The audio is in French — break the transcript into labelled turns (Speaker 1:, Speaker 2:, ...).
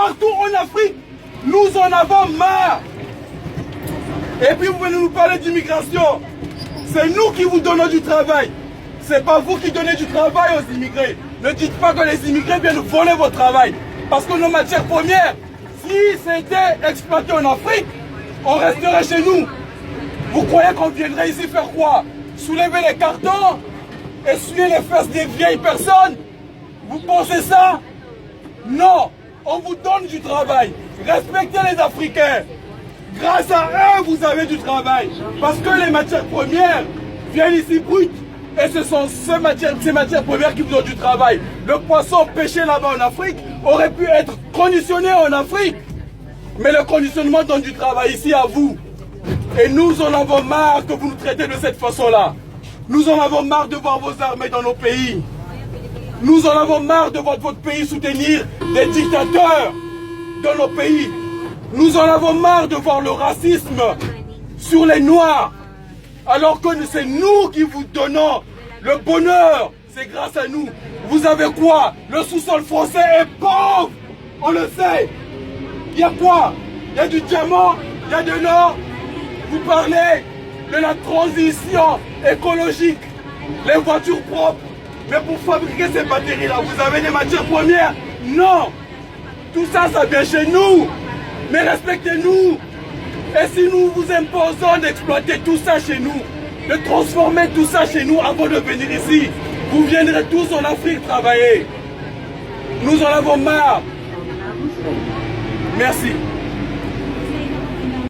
Speaker 1: partout en Afrique. Nous en avons marre. Et puis vous venez nous parler d'immigration. C'est nous qui vous donnons du travail. C'est pas vous qui donnez du travail aux immigrés. Ne dites pas que les immigrés viennent voler votre travail. Parce que nos matières premières, si c'était exploité en Afrique, on resterait chez nous. Vous croyez qu'on viendrait ici faire quoi? Soulever les cartons? Essuyer les fesses des vieilles personnes? Vous pensez ça? Non, on vous donne du travail. Respectez les Africains. Grâce à eux, vous avez du travail. Parce que les matières premières viennent ici brutes. Et ce sont ces matières premières qui vous donnent du travail. Le poisson pêché là-bas en Afrique aurait pu être conditionné en Afrique. Mais le conditionnement donne du travail ici à vous. Et nous en avons marre que vous nous traitez de cette façon-là. Nous en avons marre de voir vos armées dans nos pays. Nous en avons marre de voir votre pays soutenir des dictateurs dans nos pays. Nous en avons marre de voir le racisme sur les Noirs. Alors que c'est nous qui vous donnons le bonheur. C'est grâce à nous. Vous avez quoi? Le sous-sol français est pauvre. On le sait. Il y a quoi? Il y a du diamant, il y a de l'or. Vous parlez de la transition écologique, les voitures propres. Mais pour fabriquer ces batteries-là, vous avez des matières premières? Non. Tout ça, ça vient chez nous. Mais respectez-nous. Et si nous vous imposons d'exploiter tout ça chez nous, de transformer tout ça chez nous avant de venir ici, vous viendrez tous en Afrique travailler. Nous en avons marre. Merci.